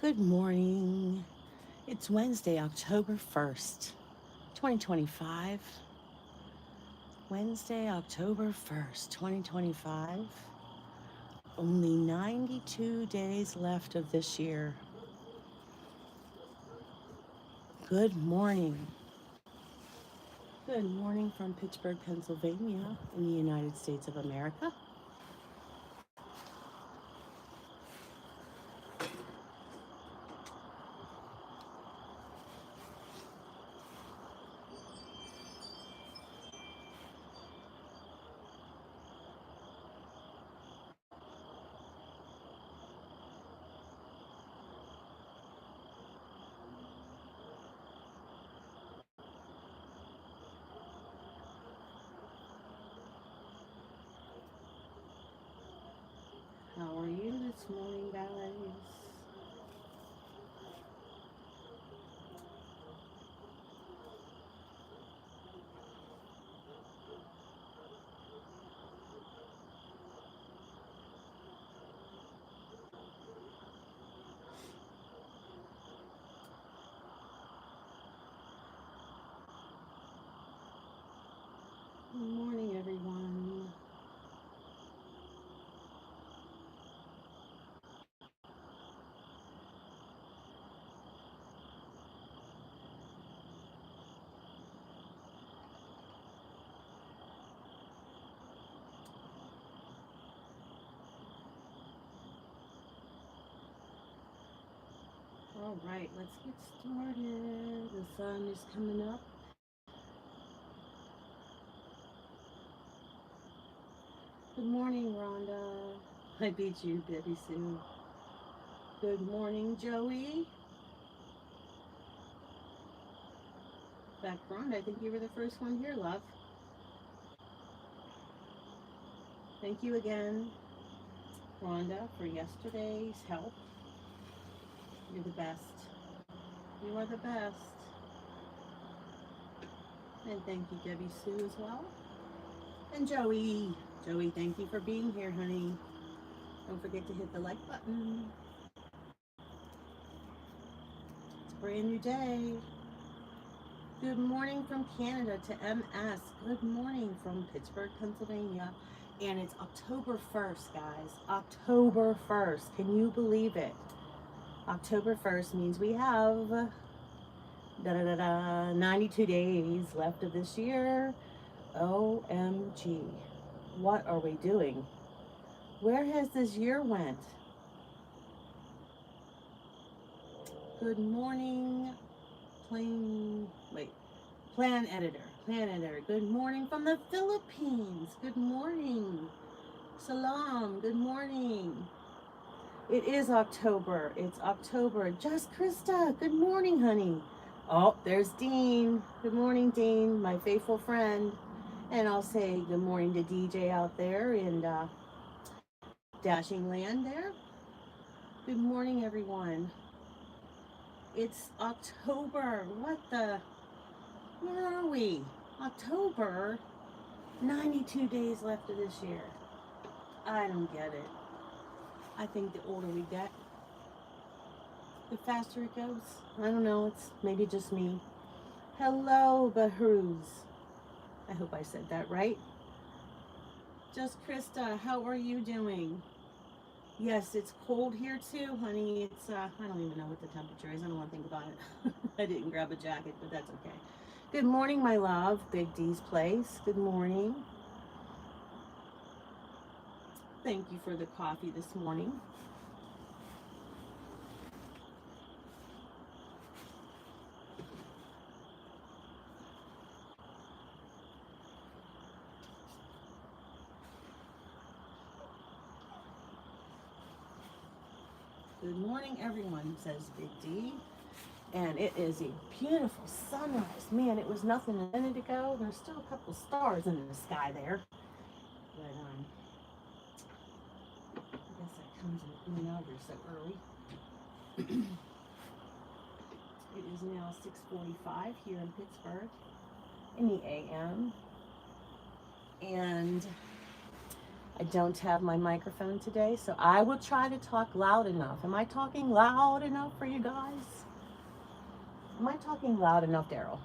Good morning. It's Wednesday, October 1st, 2025. Wednesday, October 1st, 2025. Only 92 days left of this year. Good morning. Good morning from Pittsburgh, Pennsylvania, in the United States of America. How are you this morning, guys? Good morning, everyone. All right, let's get started. The sun is coming up. Good morning, Rhonda. I beat you, Debbie Sue. Good morning, Joey. In fact, Rhonda, I think you were the first one here, love. Thank you again, Rhonda, for yesterday's help. You're the best. You are the best. And thank you, Debbie Sue, as well. And Joey. Joey, thank you for being here, honey. Don't forget to hit the like button. It's a brand new day. Good morning from Canada to MS. Good morning from Pittsburgh, Pennsylvania. And it's October 1st, guys. October 1st. Can you believe it? October 1st means we have 92 days left of this year. OMG. What are we doing? Where has this year went? Good morning, Plan editor. Good morning from the Philippines. Good morning. Salam. Good morning. It is October. It's October. Just Krista. Good morning, honey. Oh, there's Dean. Good morning, Dean, my faithful friend. And I'll say good morning to DJ out there in Dashing Land there. Good morning, everyone. It's October. Where are we? October? 92 days left of this year. I don't get it. I think the older we get, the faster it goes. I don't know. It's maybe just me. Hello, Bahruz. I hope I said that right. Just Krista, how are you doing? Yes, it's cold here too, honey. It's I don't even know what the temperature is. I don't want to think about it. I didn't grab a jacket, but that's okay. Good morning, my love. Big D's Place. Good morning. Thank you for the coffee this morning. Good morning, everyone, says Big D. And it is a beautiful sunrise. Man, it was nothing a minute ago. There's still a couple stars in the sky there. But I guess that comes in and out here so early. It is now 6:45 here in Pittsburgh in the AM. And I don't have my microphone today, so I will try to talk loud enough. Am I talking loud enough for you guys? Am I talking loud enough, Daryl?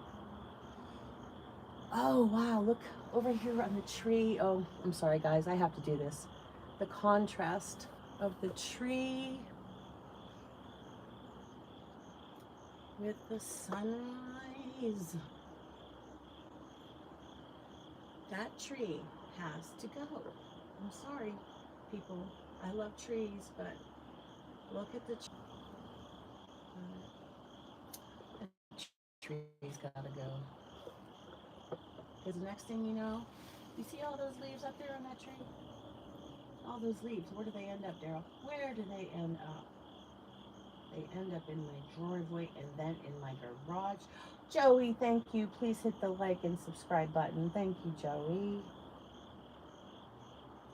Oh, wow, look over here on the tree. Oh, I'm sorry, guys, I have to do this. The contrast of the tree with the sunrise. That tree has to go. I'm sorry, people. I love trees, but look at the tree's gotta go. Because the next thing you know, you see all those leaves up there on that tree? All those leaves, where do they end up, Daryl? Where do they end up? They end up in my driveway and then in my garage. Joey, thank you. Please hit the like and subscribe button. Thank you, Joey.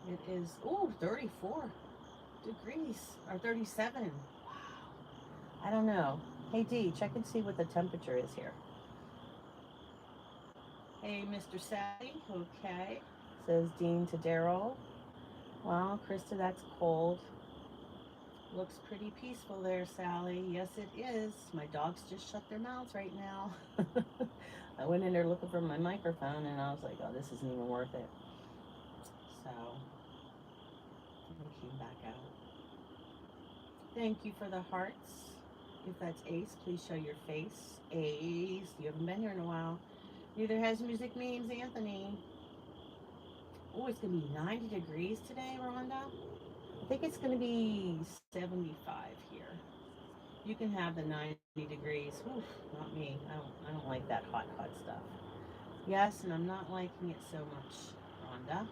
It is, 34 degrees, or 37. Wow. I don't know. Hey, D, check and see what the temperature is here. Hey, Mr. Sally. Okay. Says Dean to Daryl. Wow, Krista, that's cold. Looks pretty peaceful there, Sally. Yes, it is. My dogs just shut their mouths right now. I went in there looking for my microphone, and I was like, oh, this isn't even worth it. So, I came back out. Thank you for the hearts. If that's Ace, please show your face. Ace, you haven't been here in a while. Neither has Music Memes Anthony. Oh, it's going to be 90 degrees today, Rhonda. I think it's going to be 75 here. You can have the 90 degrees. Oof, not me. I don't like that hot stuff. Yes, and I'm not liking it so much, Rhonda.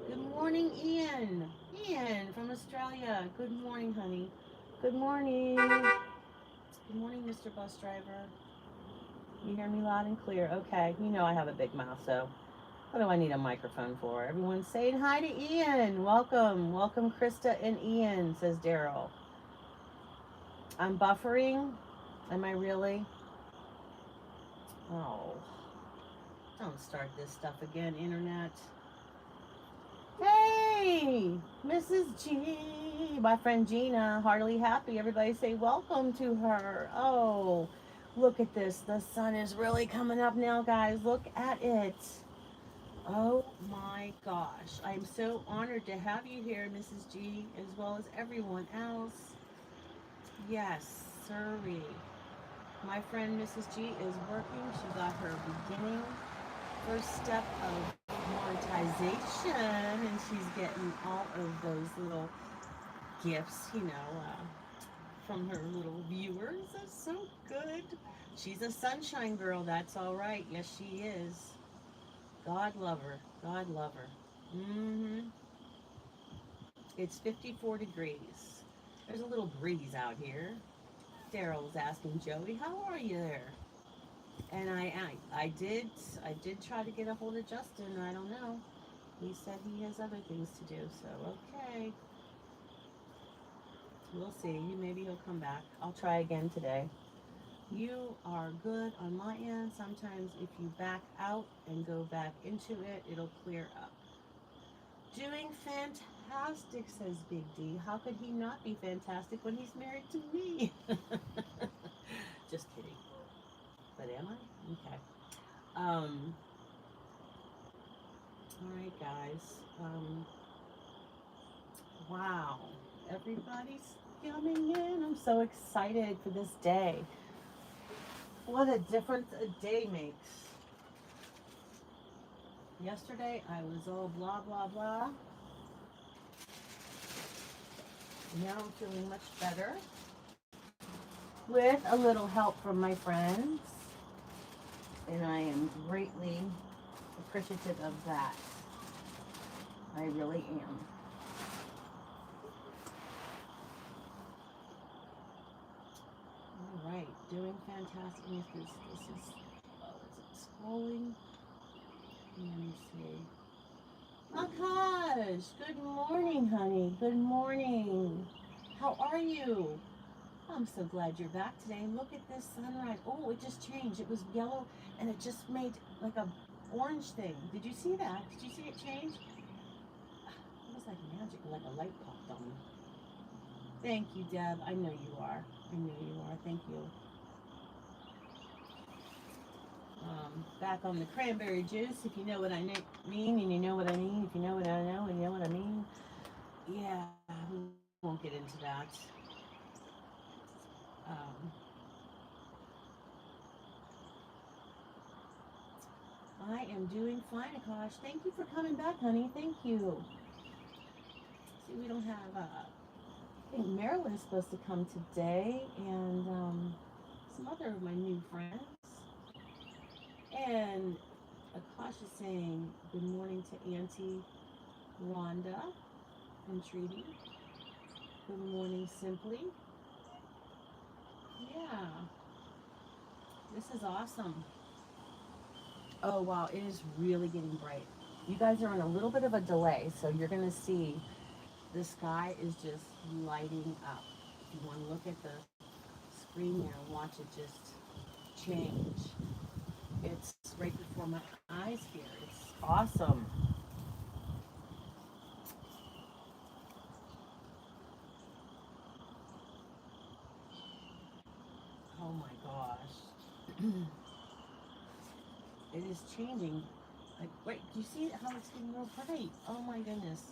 Good morning, Ian. Ian from Australia. Good morning, honey. Good morning. Good morning, Mr. Bus Driver. You hear me loud and clear? Okay. You know I have a big mouth, so what do I need a microphone for? Everyone's saying hi to Ian. Welcome. Welcome, Krista and Ian, says Daryl. I'm buffering. Am I really? Oh. Don't start this stuff again, Internet. Hey, Mrs. G. My friend Gina, heartily happy. Everybody say welcome to her. Oh, look at this. The sun is really coming up now, guys. Look at it. Oh my gosh. I'm so honored to have you here, Mrs. G, as well as everyone else. Yes, sirree. My friend Mrs. G is working. She got her beginning first step of monetization, and she's getting all of those little gifts, from her little viewers. That's so good. She's a sunshine girl. That's all right. Yes, she is. God love her. God love her. It's 54 degrees. There's a little breeze out here. Daryl was asking Joey, "How are you there?" And I did try to get a hold of Justin. I don't know. He said he has other things to do. So okay, we'll see. Maybe he'll come back. I'll try again today. You are good on my end. Sometimes if you back out and go back into it, it'll clear up. Doing fantastic, says Big D. How could he not be fantastic when he's married to me? Just kidding. But am I? Okay. All right, guys. Wow. Everybody's coming in. I'm so excited for this day. What a difference a day makes. Yesterday, I was all blah, blah, blah. Now I'm feeling much better with a little help from my friends. And I am greatly appreciative of that. I really am. All right, doing fantastic. This is, is it scrolling? Let me see. Akash, good morning, honey. Good morning. How are you? I'm so glad you're back today. Look at this sunrise. Oh, it just changed. It was yellow and it just made like a orange thing. Did you see that? Did you see it change? was like magic, like a light popped on. Thank you, Deb. I know you are. I know you are. Thank you. Back on the cranberry juice, if you know what I mean, and you know what I mean, if you know what I know, and you know what I mean. Yeah, we won't get into that. Um, I am doing fine, Akash. Thank you for coming back, honey. Thank you. See, we don't have, I think Marilyn's supposed to come today, and some other of my new friends. And Akash is saying good morning to Auntie Rhonda and Treaty. Good morning, Simply. Yeah, this is awesome. Oh, wow, it is really getting bright. You guys are on a little bit of a delay, so you're going to see the sky is just lighting up. If you want to look at the screen there, watch it just change. It's right before my eyes here. It's awesome. Oh my gosh. It is changing. Like, wait, do you see how it's getting real bright? Oh my goodness.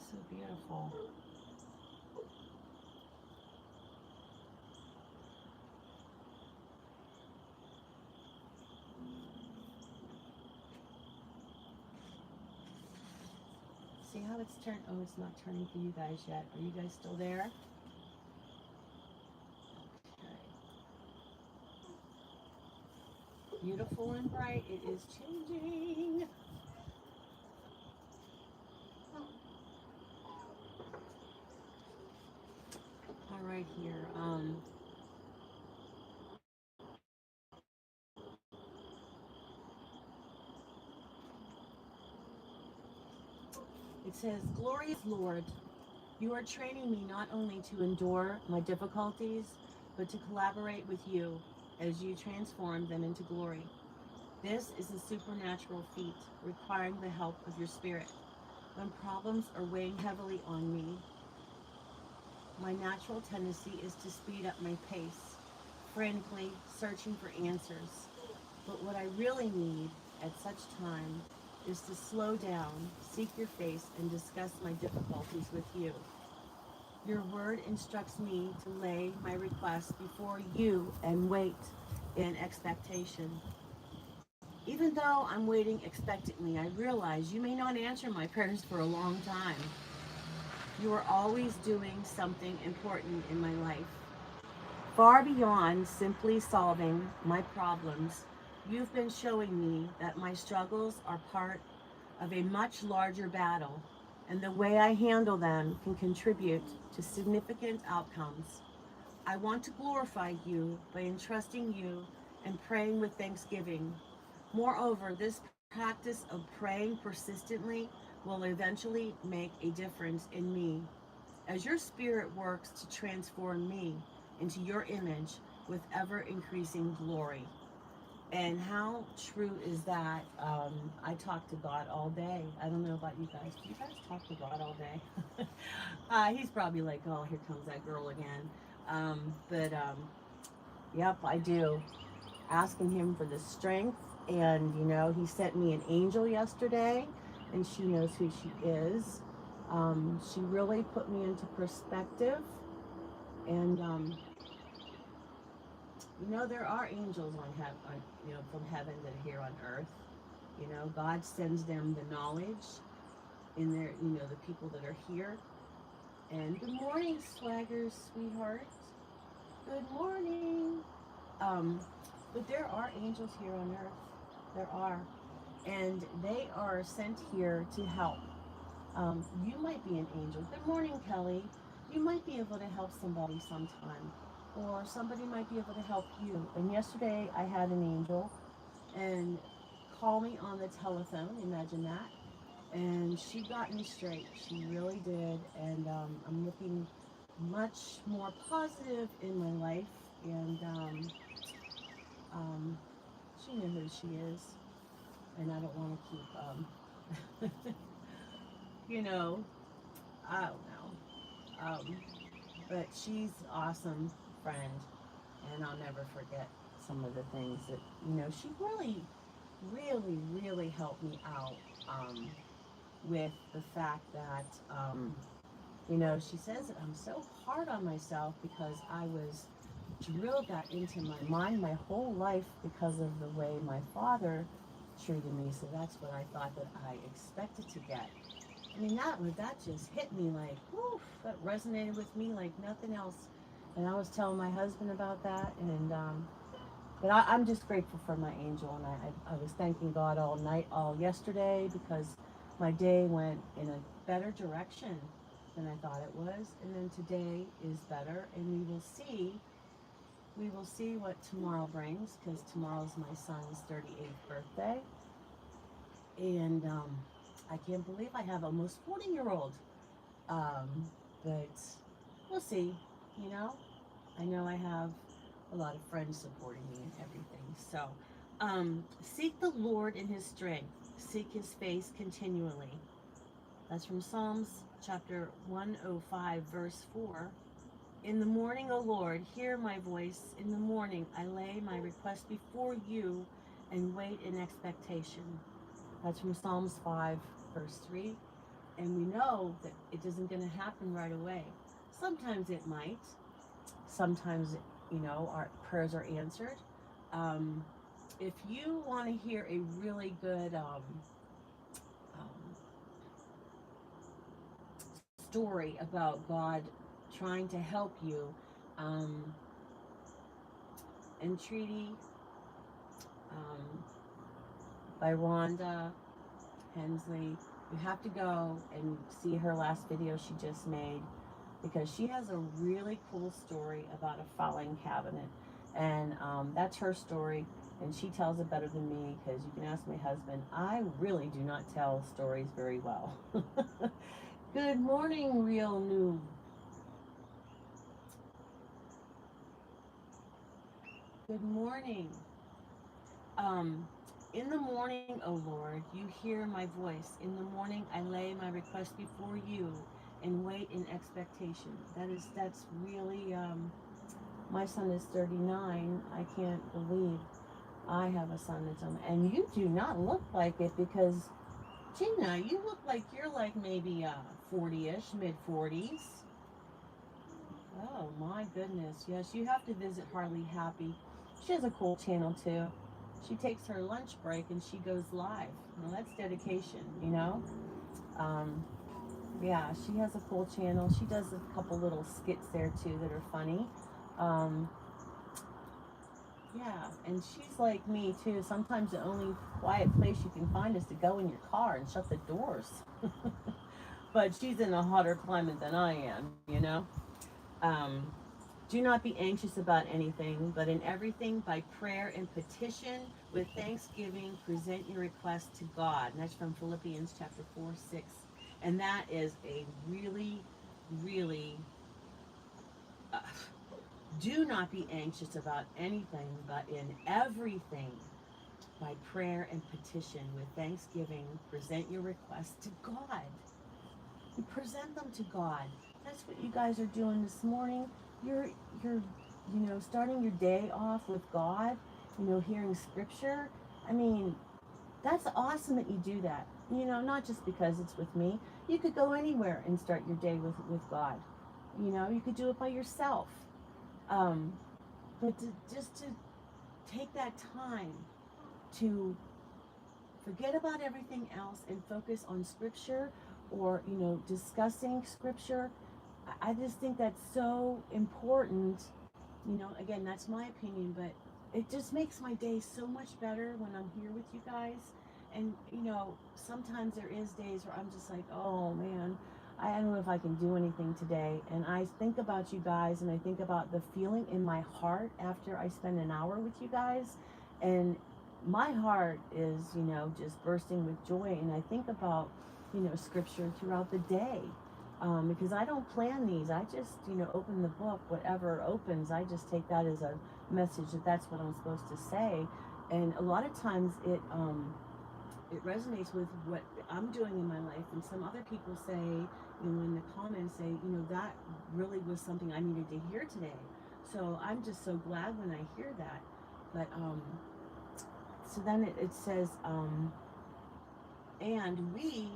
So beautiful. See how it's turned? Oh, it's not turning for you guys yet. Are you guys still there? Okay. Beautiful and bright. It is changing. All right, here. It says, "Glorious Lord, you are training me not only to endure my difficulties, but to collaborate with you as you transform them into glory. This is a supernatural feat requiring the help of your spirit. When problems are weighing heavily on me, my natural tendency is to speed up my pace, frantically searching for answers. But what I really need at such time is to slow down, seek your face, and discuss my difficulties with you. Your word instructs me to lay my requests before you and wait in expectation. Even though I'm waiting expectantly, I realize you may not answer my prayers for a long time. You are always doing something important in my life. Far beyond simply solving my problems, you've been showing me that my struggles are part of a much larger battle, and the way I handle them can contribute to significant outcomes. I want to glorify you by entrusting you and praying with thanksgiving. Moreover, this practice of praying persistently will eventually make a difference in me as your spirit works to transform me into your image with ever increasing glory." And how true is that? I talk to God all day. I don't know about you guys. Do you guys talk to God all day? He's probably like, oh, here comes that girl again. But yep, I do. Asking him for the strength. And, he sent me an angel yesterday, and she knows who she is. She really put me into perspective. And, there are angels from heaven that are here on earth. God sends them the knowledge in their, the people that are here. And good morning, Swagger, sweetheart. Good morning. Um, but there are angels here on earth. There are. And they are sent here to help. You might be an angel. Good morning, Kelly. You might be able to help somebody sometime, or somebody might be able to help you. And yesterday I had an angel and call me on the telephone. Imagine that. And she got me straight. She really did. And I'm looking much more positive in my life. And um, she knew who she is. and I don't want to keep, you know, I don't know. But she's awesome friend, and I'll never forget some of the things that, she really helped me out, with the fact that, she says that I'm so hard on myself because I was drilled that into my mind my whole life because of the way my father treated me. So that's what I thought that I expected to get. I mean, that just hit me like, whew, that resonated with me like nothing else. And I was telling my husband about that, and but I'm just grateful for my angel, and I was thanking God all night, all yesterday, because my day went in a better direction than I thought it was, and then today is better, and we will see what tomorrow brings, because tomorrow's my son's 38th birthday, and I can't believe I have almost 40-year-old, but we'll see, you know. I know I have a lot of friends supporting me and everything. So, seek the Lord in his strength, seek his face continually. That's from Psalms chapter 105, verse 4. In the morning, O Lord, hear my voice. In the morning, I lay my request before you and wait in expectation. That's from Psalms 5, verse 3. And we know that it isn't going to happen right away. Sometimes it might. Sometimes, our prayers are answered. Um, if you want to hear a really good story about God trying to help you, Entreaty, um, by Rhonda Hensley, you have to go and see her last video she just made, because she has a really cool story about a filing cabinet, and that's her story, and she tells it better than me, because you can ask my husband, I really do not tell stories very well. Good morning, Real New. Good morning. In the morning, O Lord, you hear my voice. In the morning, I lay my request before you and wait in expectation. That's really, my son is 39. I can't believe I have a son that's and you do not look like it, because Gina, you look like you're like maybe 40-ish, mid 40s. Oh my goodness. Yes, you have to visit Harley Happy. She has a cool channel too. She takes her lunch break and she goes live. Well, that's dedication, you know? Um, yeah, she has a cool channel. She does a couple little skits there too that are funny. Um, yeah, and she's like me too. Sometimes the only quiet place you can find is to go in your car and shut the doors. But she's in a hotter climate than I am, you know? Um, Do not be anxious about anything, but in everything, by prayer and petition, with thanksgiving, present your request to God. And that's from Philippians chapter 4, 6. And that is a really, uh, do not be anxious about anything, but in everything, by prayer and petition, with thanksgiving, present your request to God. You present them to God. That's what you guys are doing this morning. You're starting your day off with God, hearing scripture. I mean, that's awesome that you do that. Not just because it's with me. You could go anywhere and start your day with God. You could do it by yourself. Um, but just to take that time to forget about everything else and focus on scripture, or discussing scripture. I just think that's so important. Again, that's my opinion, but it just makes my day so much better when I'm here with you guys. And sometimes there is days where I'm just like, oh man, I don't know if I can do anything today. And I think about you guys, and I think about the feeling in my heart after I spend an hour with you guys, and my heart is just bursting with joy. And I think about scripture throughout the day, because I don't plan these. I just open the book, whatever opens, I just take that as a message, that's what I'm supposed to say. And a lot of times it resonates with what I'm doing in my life. And some other people say, in the comments say, that really was something I needed to hear today. So I'm just so glad when I hear that. But so then it says, and we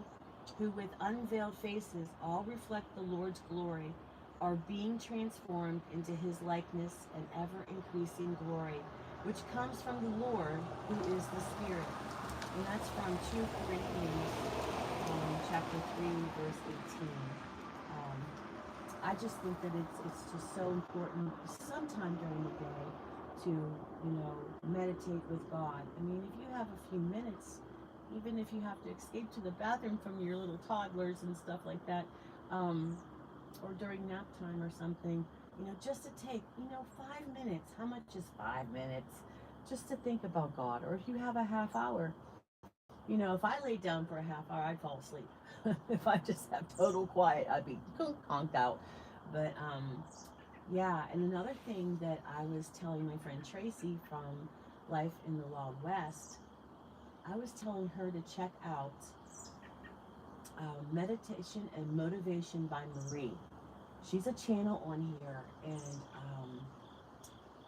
who with unveiled faces all reflect the Lord's glory are being transformed into his likeness and ever increasing glory, which comes from the Lord who is the Spirit. And that's from 2 Corinthians chapter 3, verse 18. I just think that it's just so important sometime during the day to, meditate with God. I mean, if you have a few minutes, even if you have to escape to the bathroom from your little toddlers and stuff like that, or during nap time or something, just to take, 5 minutes. How much is 5 minutes? Just to think about God. Or if you have a half hour, if I laid down for a half hour, I'd fall asleep. If I just have total quiet, I'd be conked out. But yeah, and another thing that I was telling my friend Tracy from Life in the Wild West, I was telling her to check out Meditation and Motivation by Marie. She's a channel on here, and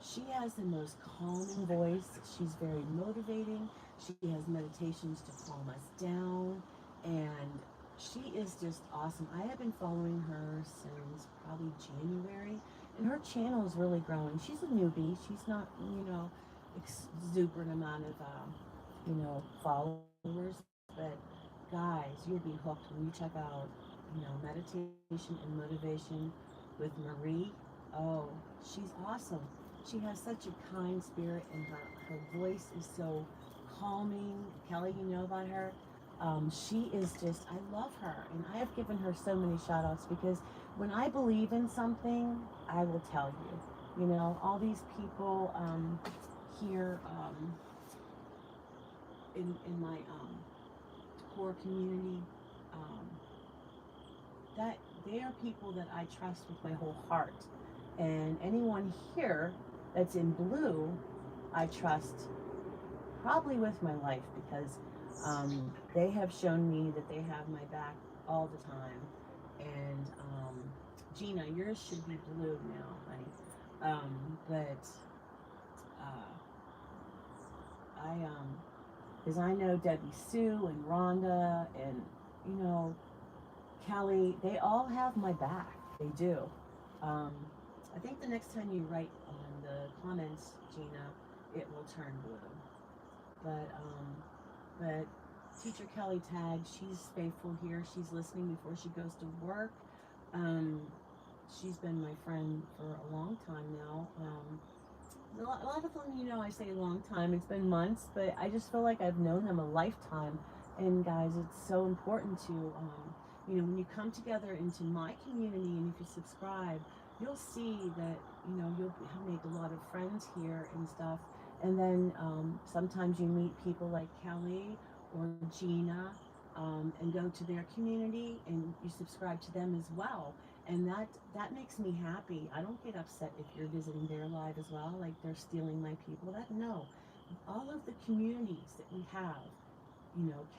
she has the most calming voice. She's very motivating. She has meditations to calm us down, and she is just awesome. I have been following her since probably January, and her channel is really growing. She's a newbie. She's not, exuberant amount of, followers, but guys, you'll be hooked when you check out, Meditation and Motivation with Marie. Oh, she's awesome. She has such a kind spirit, and her voice is so calming. Kelly, you know about her. She is just, I love her, and I have given her so many shout outs because when I believe in something, I will tell you. All these people here in my core community, that they are people that I trust with my whole heart. And anyone here that's in blue, I trust probably with my life because they have shown me that they have my back all the time. And Gina, yours should be blue now, honey. But because I know Debbie Sue and Rhonda and Kelly, they all have my back. They do. I think the next time you write on the comments, Gina, it will turn blue. But Teacher Kelly Tag, she's faithful here. She's listening before she goes to work. She's been my friend for a long time now. A lot of them, I say a long time. It's been months, but I just feel like I've known them a lifetime. And guys, it's so important to, when you come together into my community and if you subscribe, you'll see that, you'll make a lot of friends here and stuff. And then sometimes you meet people like Kelly or Gina and go to their community and you subscribe to them as well. And that makes me happy. I don't get upset if you're visiting their live as well, like they're stealing my people. No. All of the communities that we have,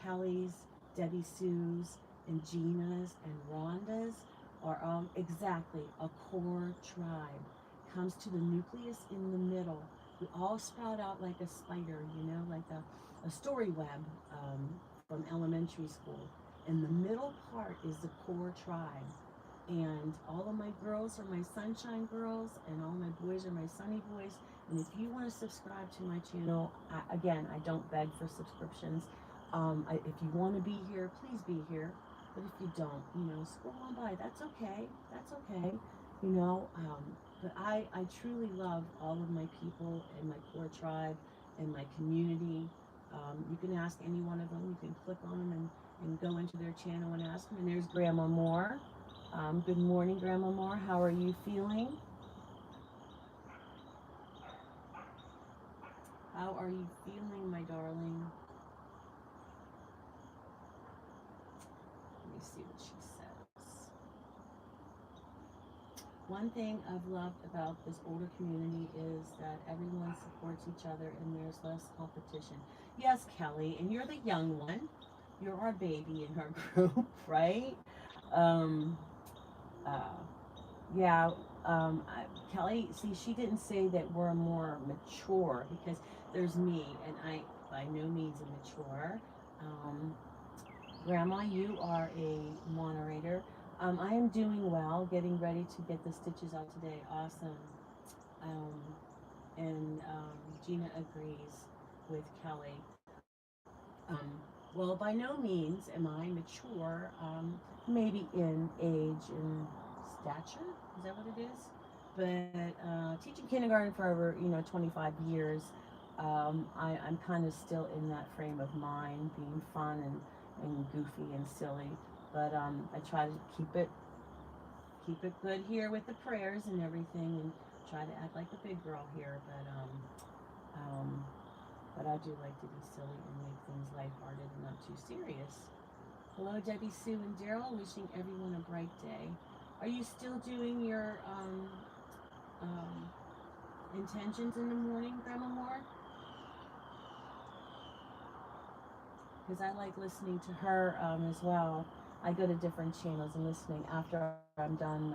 Kelly's, Debbie Sue's, and Gina's, and Rhonda's are all exactly a core tribe. Comes to the nucleus in the middle. We all sprout out like a spider, like a story web from elementary school. And the middle part is the core tribe. And all of my girls are my sunshine girls, and all my boys are my sunny boys. And if you want to subscribe to my channel, I don't beg for subscriptions. If you want to be here, please be here. But if you don't, scroll on by. That's okay. That's okay. But I truly love all of my people and my core tribe and my community. You can ask any one of them. You can click on them and go into their channel and ask them. And there's Grandma Moore. Good morning, Grandma Moore. How are you feeling? How are you feeling, my darling? Let me see what she says. one thing I've loved about this older community is that everyone supports each other and there's less competition. Yes, Kelly, and you're the young one. You're our baby in our group, right? Um, uh, yeah, Kelly, see, she didn't say that we're more mature because there's me, and I by no means immature. Um, Grandma, you are a moderator. I am doing well, getting ready to get the stitches out today. Awesome. Um, and Gina agrees with Kelly. Well, by no means am I mature, maybe in age and stature. Is that what it is? But teaching kindergarten for over 25 years, I'm kind of still in that frame of mind, being fun and goofy and silly. But I try to keep it good here with the prayers and everything, and try to act like a big girl here. Um, but I do like to be silly and make things lighthearted and not too serious. Hello, Debbie, Sue, and Daryl. Wishing everyone a bright day. Are you still doing your um, intentions in the morning, Grandma Moore? Because I like listening to her as well. I go to different channels and listening after I'm done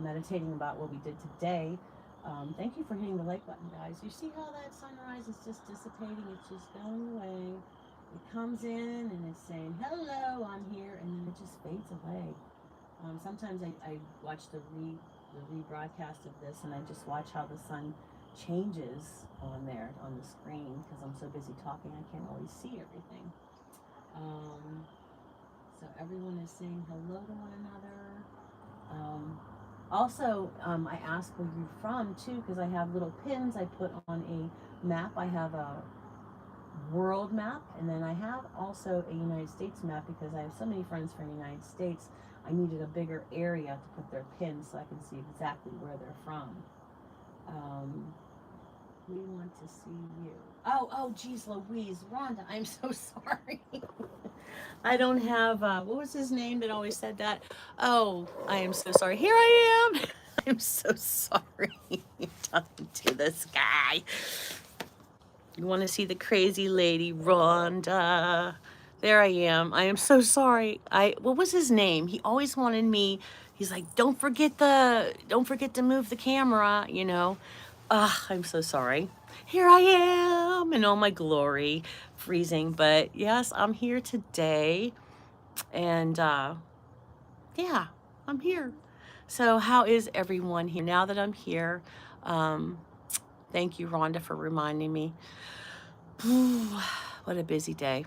meditating about what we did today. Thank you for hitting the like button, guys. You see how that sunrise is just dissipating? It's just going away. It comes in and it's saying, hello, I'm here, and then it just fades away. Sometimes I watch the rebroadcast of this and I just watch how the sun changes on there on the screen because I'm so busy talking I can't always see everything. Um, so everyone is saying hello to one another. I ask where you're from too because I have little pins I put on a map. I have a world map, and then I have also a United States map because I have so many friends from the United States. I needed a bigger area to put their pins so I can see exactly where they're from. Um, we want to see you. Oh, geez, Louise, Rhonda, I'm so sorry. I don't have, what was his name that always said that? Oh, I am so sorry. Here I am. I'm so sorry. Talking to this guy. You want to see the crazy lady, Rhonda? There I am. I am so sorry. What was his name? He always wanted me. He's like, don't forget to move the camera, you know. I'm so sorry. Here I am in all my glory, freezing. But yes, I'm here today. And yeah, I'm here. So how is everyone here now that I'm here? Um, thank you, Rhonda, for reminding me. What a busy day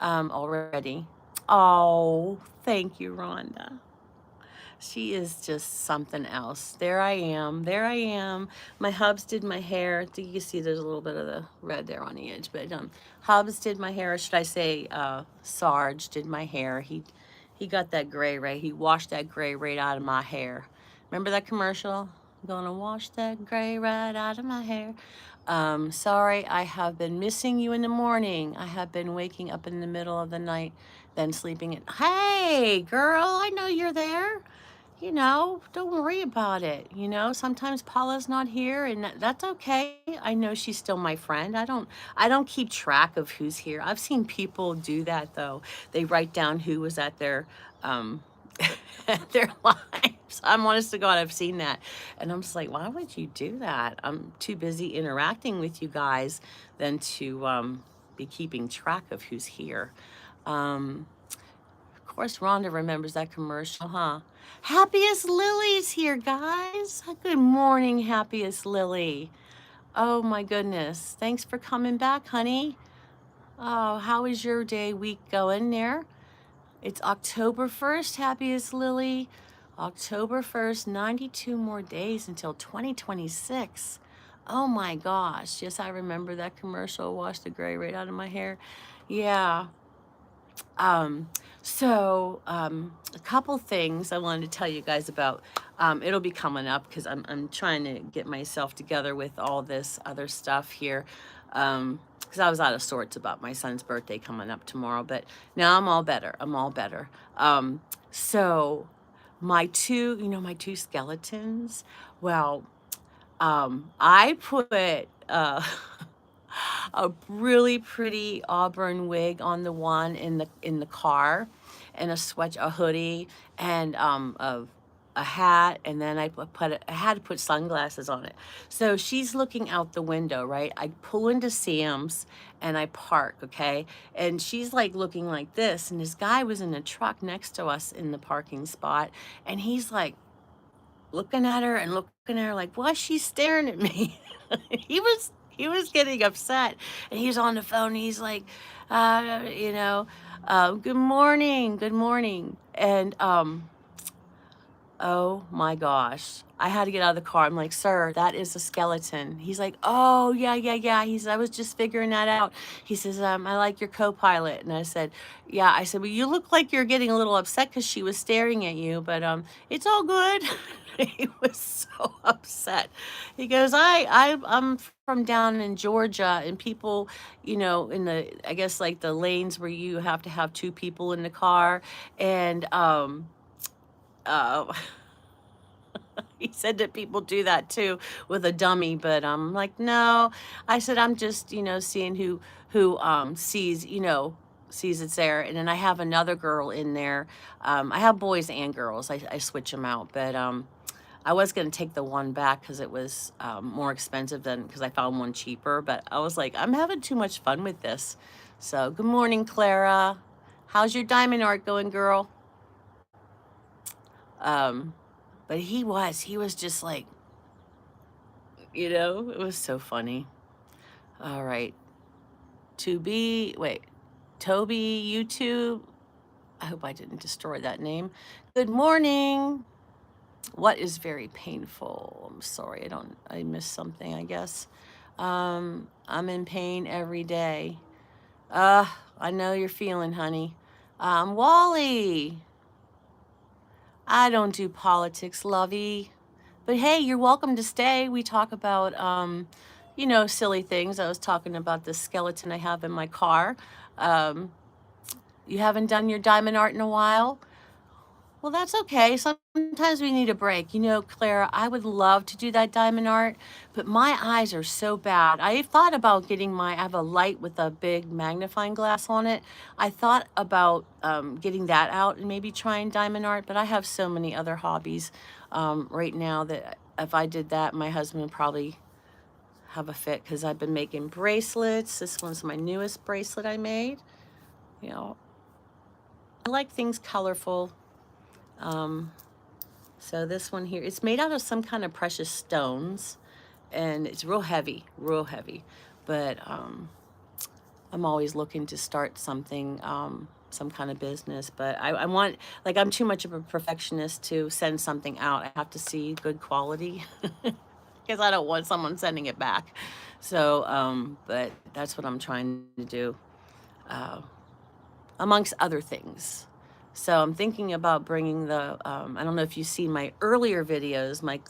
already. Oh, thank you, Rhonda. She is just something else. There I am. There I am. My hubs did my hair. You can see there's a little bit of the red there on the edge, but hubs did my hair. Should I say Sarge did my hair. He got that gray right. He washed that gray right out of my hair. Remember that commercial? I'm gonna wash that gray right out of my hair. Sorry, I have been missing you in the morning. I have been waking up in the middle of the night, then sleeping in. Hey, girl, I know you're there. Don't worry about it. Sometimes Paula's not here and that's okay. I know she's still my friend. I don't keep track of who's here. I've seen people do that though. They write down who was at um their lives. I'm honest to God, I've seen that. And I'm just like, why would you do that? I'm too busy interacting with you guys than to be keeping track of who's here. Um, of course, Rhonda remembers that commercial, huh? Happiest Lily's here, guys. Good morning, Happiest Lily. Oh my goodness. Thanks for coming back, honey. Oh, how is your day, week going there? It's October 1st, Happiest Lily. October 1st, 92 more days until 2026. Oh my gosh. Yes, I remember that commercial. Wash the gray right out of my hair. Yeah. Um, a couple things I wanted to tell you guys about. It'll be coming up because I'm trying to get myself together with all this other stuff here. Because I was out of sorts about my son's birthday coming up tomorrow, but now I'm all better. I'm all better. So my two, my two skeletons. Well, I put a really pretty auburn wig on the one in the car, and a hoodie, and a hat, and then I had to put sunglasses on it. So she's looking out the window, right? I pull into Sam's and I park, okay? And she's like looking like this, and this guy was in a truck next to us in the parking spot, and he's like looking at her and looking at her like, why is she staring at me? He was getting upset, and he's on the phone. And he's like, good morning, good morning, and oh my gosh. I had to get out of the car. I'm like, sir, that is a skeleton. He's like, oh, yeah, yeah, yeah. I was just figuring that out. He says, I like your co-pilot. And I said, yeah. I said, well, you look like you're getting a little upset because she was staring at you, but it's all good. He was so upset. He goes, I'm from down in Georgia, and people, I guess like the lanes where you have to have two people in the car. And uh, he said that people do that too with a dummy, but I'm like, no. I said, I'm just, seeing who sees it's there. And then I have another girl in there. I have boys and girls. I switch them out, but I was going to take the one back because it was more expensive than because I found one cheaper. But I was like, I'm having too much fun with this. So good morning, Clara. How's your diamond art going, girl? But he was just like, it was so funny. All right. Toby, YouTube. I hope I didn't destroy that name. Good morning. What is very painful? I'm sorry, I missed something, I guess. I'm in pain every day. I know you're feeling, honey. Wally. I don't do politics, lovey. But hey, you're welcome to stay. We talk about, silly things. I was talking about the skeleton I have in my car. Um, you haven't done your diamond art in a while? Well, that's okay. Sometimes we need a break. Clara, I would love to do that diamond art, but my eyes are so bad. I thought about I have a light with a big magnifying glass on it. I thought about getting that out and maybe trying diamond art, but I have so many other hobbies right now that if I did that, my husband would probably have a fit because I've been making bracelets. This one's my newest bracelet I made. I like things colorful. So this one here, it's made out of some kind of precious stones, and it's real heavy, but I'm always looking to start something, some kind of business, but I want, like, I'm too much of a perfectionist to send something out. I have to see good quality because I don't want someone sending it back. So but that's what I'm trying to do, amongst other things. So I'm thinking about bringing I don't know if you've seen my earlier videos, my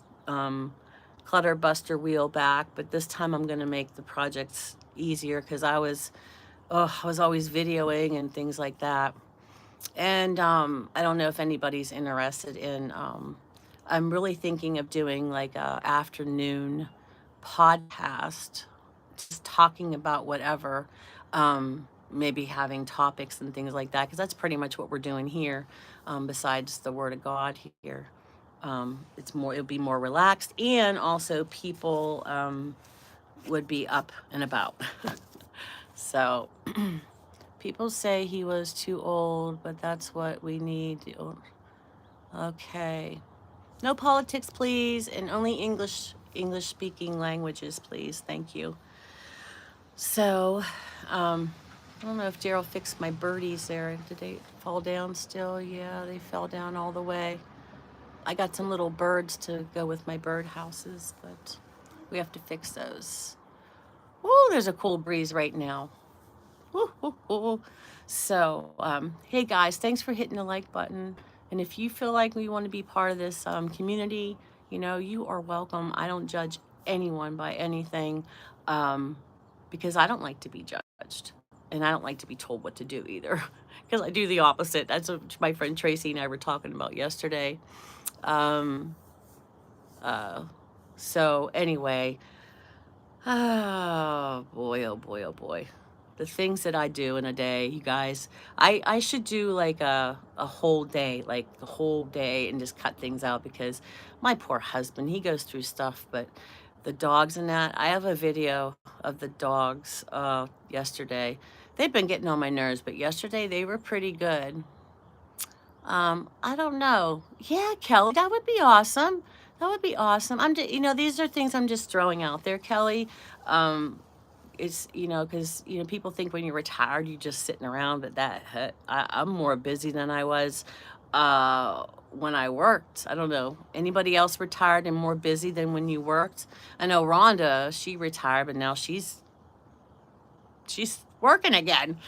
Clutter Buster wheel back, but this time I'm going to make the projects easier because I was always videoing and things like that. And I don't know if anybody's interested in, I'm really thinking of doing like a afternoon podcast, just talking about whatever. Maybe having topics and things like that, because that's pretty much what we're doing here. Besides the Word of God here, it'll be more relaxed, and also people would be up and about. So people say he was too old, but that's what we need. Okay, no politics, please, and only English speaking languages, please. Thank you. So, I don't know if Daryl fixed my birdies there. Did they fall down still? Yeah, they fell down all the way. I got some little birds to go with my bird houses, but we have to fix those. Oh, there's a cool breeze right now. So, hey guys, thanks for hitting the like button. And if you feel like you want to be part of this community, you are welcome. I don't judge anyone by anything because I don't like to be judged. and I don't like to be told what to do either, because I do the opposite. That's what my friend Tracy and I were talking about yesterday. Um, uh, so anyway, oh boy, oh boy, oh boy. The things that I do in a day, you guys, I should do like a whole day, like the whole day, and just cut things out, because my poor husband, he goes through stuff. But the dogs and that, I have a video of the dogs yesterday. They've been getting on my nerves, but yesterday they were pretty good. I don't know. Yeah, Kelly, that would be awesome. That would be awesome. I'm just, these are things I'm just throwing out there, Kelly. Um, it's, because, people think when you're retired, you're just sitting around, but I'm more busy than I was when I worked. I don't know. Anybody else retired and more busy than when you worked? I know Rhonda, she retired, but now she's working again.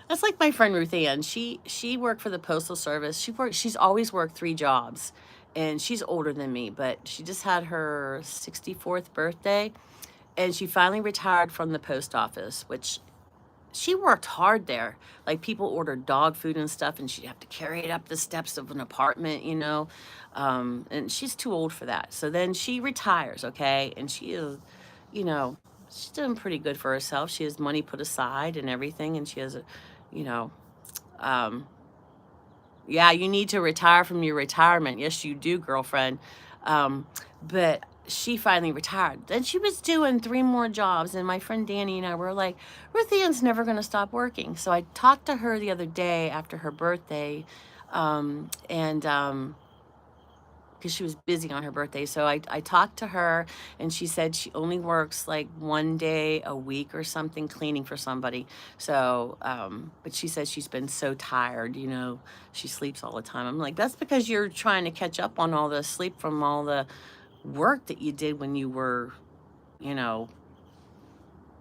That's like my friend Ruth Ann. She worked for the Postal Service. She's always worked 3 jobs. And she's older than me, but she just had her 64th birthday, and she finally retired from the post office, which she worked hard there. Like, people ordered dog food and stuff, and she'd have to carry it up the steps of an apartment. And she's too old for that. So then she retires, okay? And she is, you know, she's doing pretty good for herself. She has money put aside and everything, and she has you know, um, yeah, you need to retire from your retirement. Yes, you do, girlfriend. But she finally retired. Then she was doing 3 more jobs. And my friend Danny and I were like, Ruth Ann's never going to stop working. So I talked to her the other day after her birthday. And because she was busy on her birthday. So I talked to her, and she said she only works like 1 day a week or something cleaning for somebody. So, but she says she's been so tired, she sleeps all the time. I'm like, that's because you're trying to catch up on all the sleep from all the work that you did when you were, you know,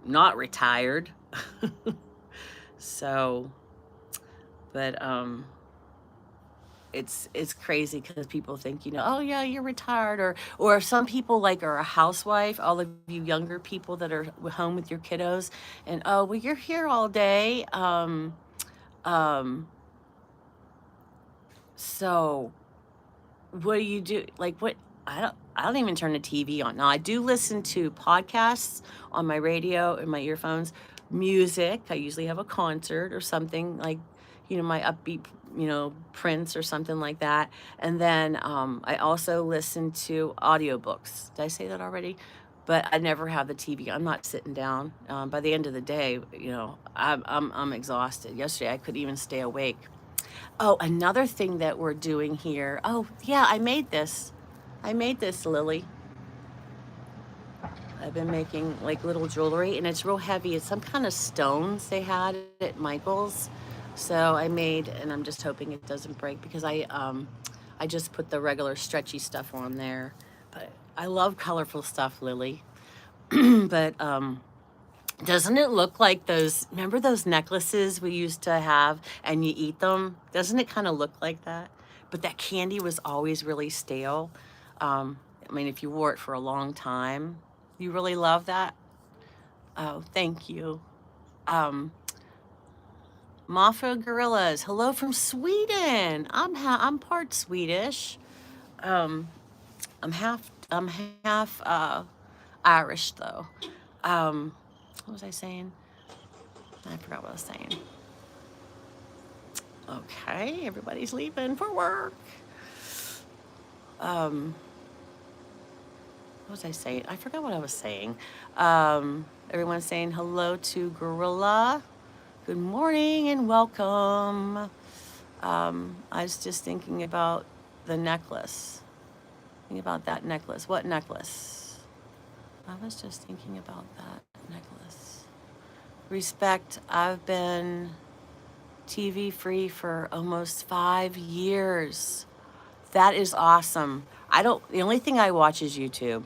not retired. So, but, it's crazy because people think, oh yeah, you're retired, or some people like are a housewife, all of you younger people that are home with your kiddos, and oh well, you're here all day. Um so what do you do? Like, what? I don't even turn the TV on. Now I do listen to podcasts on my radio and my earphones, music. I usually have a concert or something, like, my upbeat, Prince or something like that. And then I also listen to audiobooks. Did I say that already? But I never have the TV. I'm not sitting down. By the end of the day, I'm exhausted. Yesterday I couldn't even stay awake. Oh, another thing that we're doing here. Oh, yeah, I made this. I made this, Lily. I've been making like little jewelry, and it's real heavy. It's some kind of stones they had at Michael's. So I made, and I'm just hoping it doesn't break, because I just put the regular stretchy stuff on there. But I love colorful stuff, Lily. But doesn't it look like remember those necklaces we used to have and you eat them? Doesn't it kind of look like that? But that candy was always really stale. I mean, if you wore it for a long time, you really love that. Oh, thank you. Um, Mafia Gorillas, hello from Sweden. I'm part Swedish. Um, I'm half Irish though. What was I saying? I forgot what I was saying. Okay, everybody's leaving for work. Um, what was I saying? I forgot what I was saying. Everyone's saying hello to Gorilla. Good morning and welcome. I was just thinking about the necklace. Thinking about that necklace. What necklace? I was just thinking about that necklace. Respect. I've been TV free for almost 5 years. That is awesome. The only thing I watch is YouTube.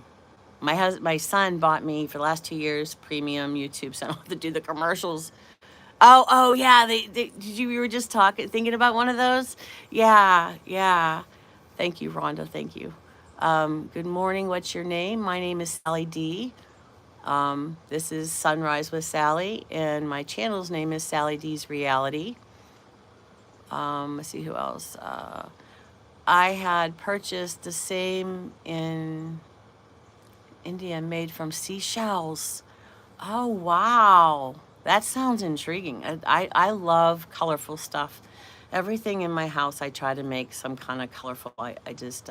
My son bought me for the last 2 years premium YouTube, so I don't have to do the commercials. Oh yeah. You were just thinking about one of those? Yeah, yeah. Thank you, Rhonda. Thank you. Good morning. What's your name? My name is Sally D. This is Sunrise with Sally, and my channel's name is Sally D's Reality. Let's see who else. I had purchased the same in India, made from seashells. Oh, wow. That sounds intriguing. I love colorful stuff. Everything in my house, I try to make some kind of colorful. I just,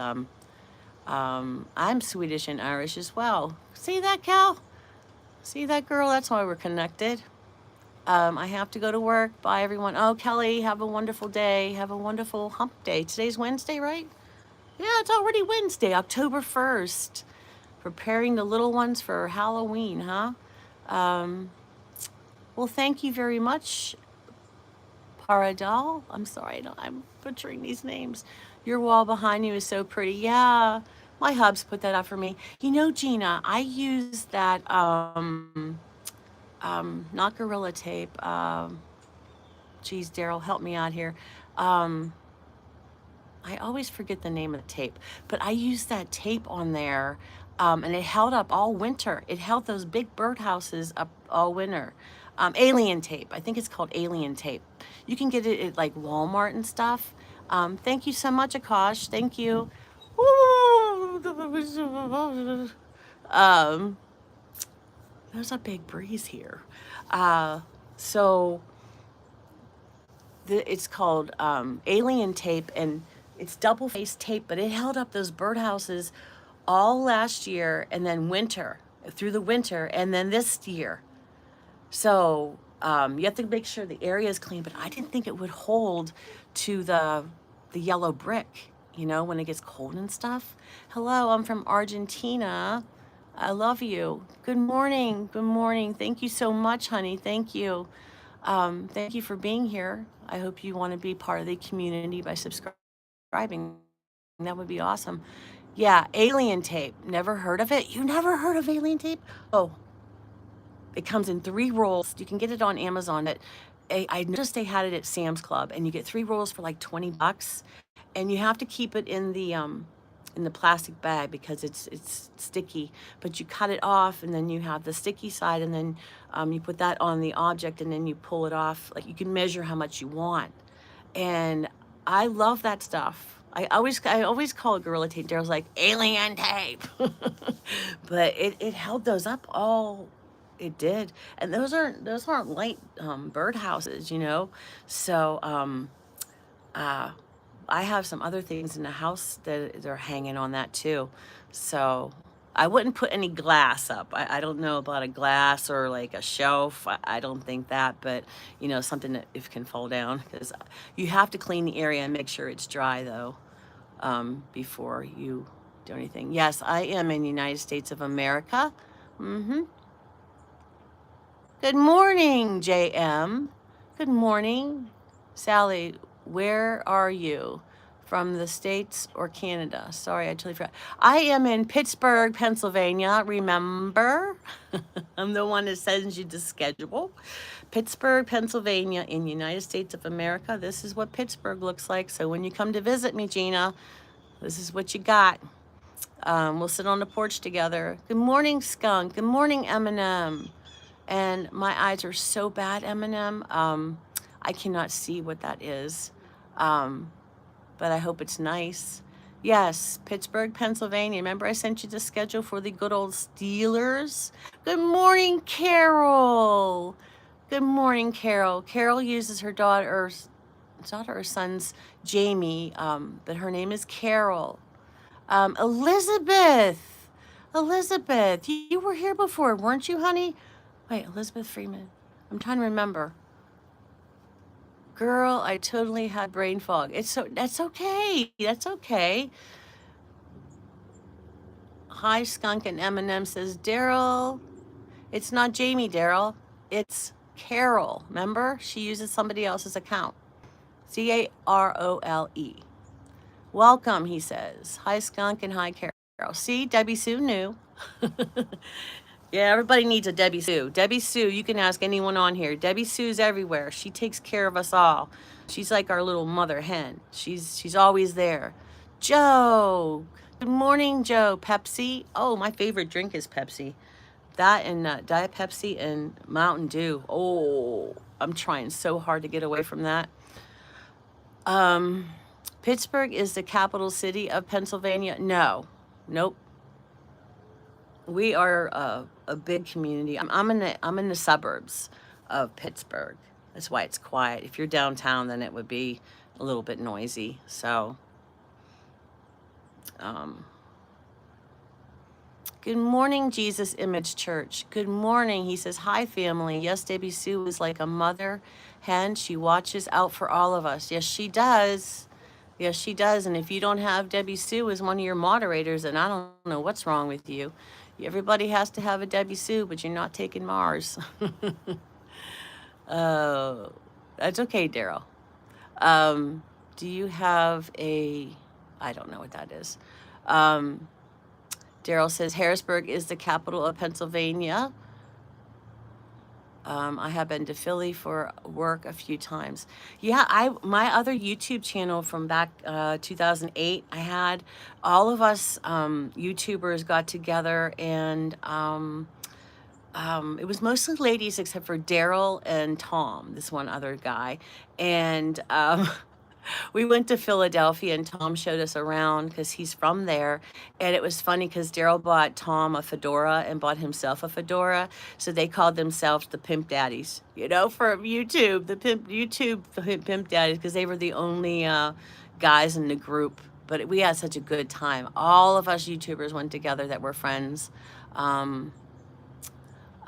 I'm Swedish and Irish as well. See that, Cal? See that, girl? That's why we're connected. I have to go to work. Bye, everyone. Oh, Kelly, have a wonderful day. Have a wonderful hump day. Today's Wednesday, right? Yeah, it's already Wednesday, October 1st. Preparing the little ones for Halloween, huh? Well, thank you very much, Paradal. I'm sorry, I'm butchering these names. Your wall behind you is so pretty. Yeah, my hubs put that up for me. You know, Gina, I use that, not Gorilla Tape. Geez, Daryl, help me out here. I always forget the name of the tape, but I used that tape on there, and it held up all winter. It held those big birdhouses up all winter. Alien tape. I think it's called alien tape. You can get it at like Walmart and stuff. Thank you so much, Akash. Thank you. Um, there's a big breeze here. So it's called alien tape, and it's double-faced tape, but it held up those birdhouses all last year, and then through the winter, and then this year. So you have to make sure the area is clean, but I didn't think it would hold to the yellow brick, when it gets cold and stuff. Hello, I'm from Argentina. I love you. Good morning. Good morning. Thank you so much, honey. Thank you. Thank you for being here. I hope you want to be part of the community by subscribing. That would be awesome. Yeah, alien tape. Never heard of it? You never heard of alien tape? Oh, it comes in 3 rolls. You can get it on Amazon. I noticed they had it at Sam's Club, and you get 3 rolls for like $20, and you have to keep it in the plastic bag because it's sticky. But you cut it off, and then you have the sticky side, and then you put that on the object, and then you pull it off. Like, you can measure how much you want, and I love that stuff. I always call it Gorilla Tape. Daryl's like, alien tape. But it held those up all. It did, and those aren't light birdhouses. So I have some other things in the house that are hanging on that too. So I wouldn't put any glass up. I don't know about a glass or like a shelf. I don't think that, but something that if can fall down, because you have to clean the area and make sure it's dry though, before you do anything. Yes, I am in the United States of America. Good morning, JM. Good morning. Sally, where are you? From the States or Canada? Sorry, I totally forgot. I am in Pittsburgh, Pennsylvania. Remember? I'm the one that sends you the schedule. Pittsburgh, Pennsylvania in the United States of America. This is what Pittsburgh looks like. So when you come to visit me, Gina, this is what you got. We'll sit on the porch together. Good morning, Skunk. Good morning, Eminem. And my eyes are so bad, Eminem. I cannot see what that is. But I hope it's nice. Yes, Pittsburgh, Pennsylvania. Remember I sent you the schedule for the good old Steelers? Good morning, Carol. Good morning, Carol. Carol uses her daughter or son's Jamie, but her name is Carol. Elizabeth. Elizabeth, you were here before, weren't you, honey? Wait, Elizabeth Freeman. I'm trying to remember. Girl, I totally had brain fog. That's okay. That's okay. Hi, Skunk and Eminem says, Daryl. It's not Jamie, Daryl. It's Carol. Remember? She uses somebody else's account. Carole. Welcome, he says. Hi, Skunk, and hi, Carol. See, Debbie Sue knew. Yeah, everybody needs a Debbie Sue. Debbie Sue, you can ask anyone on here. Debbie Sue's everywhere. She takes care of us all. She's like our little mother hen. She's always there. Joe. Good morning, Joe. Pepsi. Oh, my favorite drink is Pepsi. That and Diet Pepsi and Mountain Dew. Oh, I'm trying so hard to get away from that. Um, Pittsburgh is the capital city of Pennsylvania. No, nope. We are a big community. I'm in the suburbs of Pittsburgh. That's why it's quiet. If you're downtown, then it would be a little bit noisy. So, um, good morning, Jesus Image Church. Good morning. He says, hi, family. Yes, Debbie Sue is like a mother hen. She watches out for all of us. Yes, she does. Yes, she does. And if you don't have Debbie Sue as one of your moderators, then I don't know what's wrong with you. Everybody has to have a Debbie Sue, but you're not taking Mars. That's okay, Daryl. Do you have I don't know what that is. Daryl says Harrisburg is the capital of Pennsylvania. I have been to Philly for work a few times. Yeah, my other YouTube channel from back 2008, I had all of us YouTubers got together, and it was mostly ladies except for Daryl and Tom, this one other guy, and we went to Philadelphia, and Tom showed us around because he's from there. And it was funny because Daryl bought Tom a fedora and bought himself a fedora. So they called themselves the Pimp Daddies, from YouTube, Pimp Daddies, because they were the only guys in the group. But we had such a good time. All of us YouTubers went together that were friends.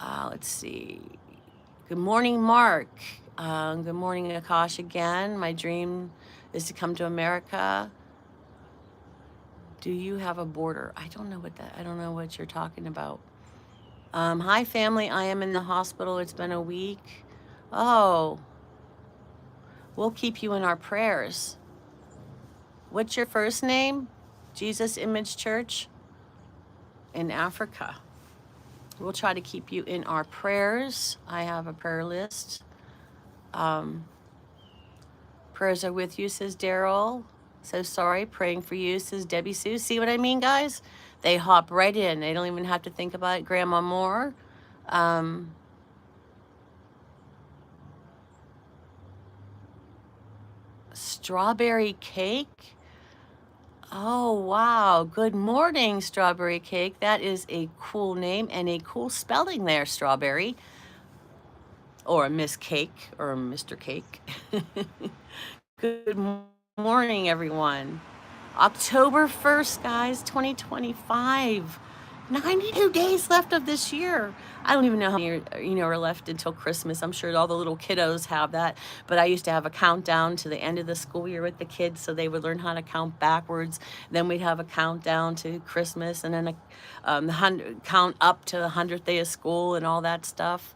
Let's see. Good morning, Mark. Good morning, Akash again. My dream is to come to America. Do you have a border? I don't know what you're talking about. Hi, family. I am in the hospital. It's been a week. Oh, we'll keep you in our prayers. What's your first name? Jesus Image Church in Africa. We'll try to keep you in our prayers. I have a prayer list. Prayers are with you, says Daryl. So sorry, praying for you, says Debbie Sue. See what I mean, guys? They hop right in. They don't even have to think about it. Grandma Moore. Strawberry cake. Oh, wow. Good morning, Strawberry Cake. That is a cool name and a cool spelling there, Strawberry. Or Miss Cake or Mr. Cake. Good morning, everyone. October 1st, guys, 2025. 92 days left of this year. I don't even know how many are left until Christmas. I'm sure all the little kiddos have that. But I used to have a countdown to the end of the school year with the kids so they would learn how to count backwards. Then we'd have a countdown to Christmas, and then count up to the 100th day of school and all that stuff.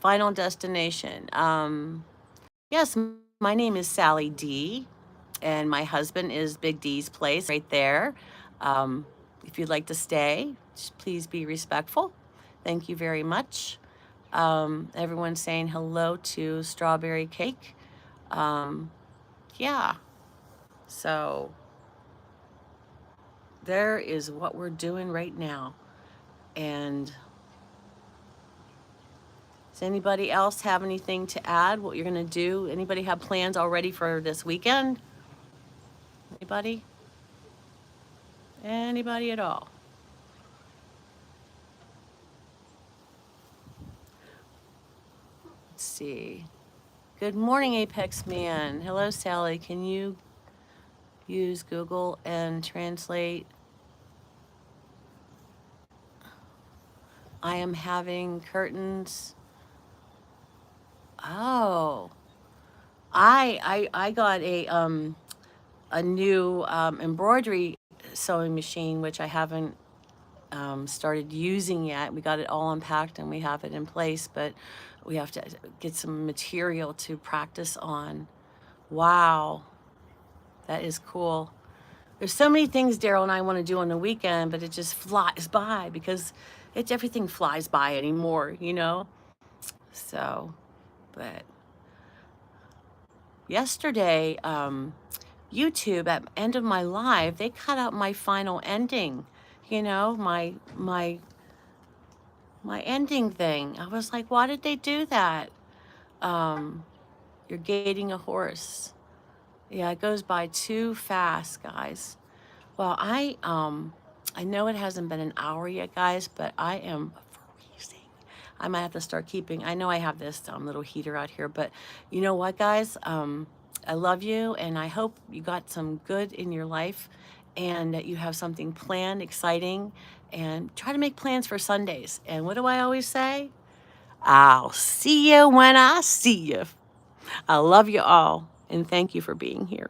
Final destination. Yes, my name is Sally D, and my husband is Big D's place right there. If you'd like to stay, please be respectful. Thank you very much. Everyone's saying hello to Strawberry Cake. Yeah. So there is what we're doing right now. And does anybody else have anything to add? What you're going to do? Anybody have plans already for this weekend? Anybody? Anybody at all? Let's see. Good morning, Apex Man. Hello, Sally. Can you use Google and translate? I am having curtains. Oh, I got a new embroidery sewing machine, which I haven't started using yet. We got it all unpacked and we have it in place, but we have to get some material to practice on. Wow, that is cool. There's so many things Daryl and I want to do on the weekend, but it just flies by because everything flies by anymore, So, but yesterday, YouTube at the end of my live, they cut out my final ending, you know, my ending thing. I was like, why did they do that? You're gating a horse. Yeah, it goes by too fast, guys. Well, I know it hasn't been an hour yet, guys, but I am freezing. I might have to start keeping. I know I have this little heater out here, but you know what, guys? I love you, and I hope you got some good in your life, and that you have something planned, exciting, and try to make plans for Sundays. And what do I always say? I'll see you when I see you. I love you all, and thank you for being here.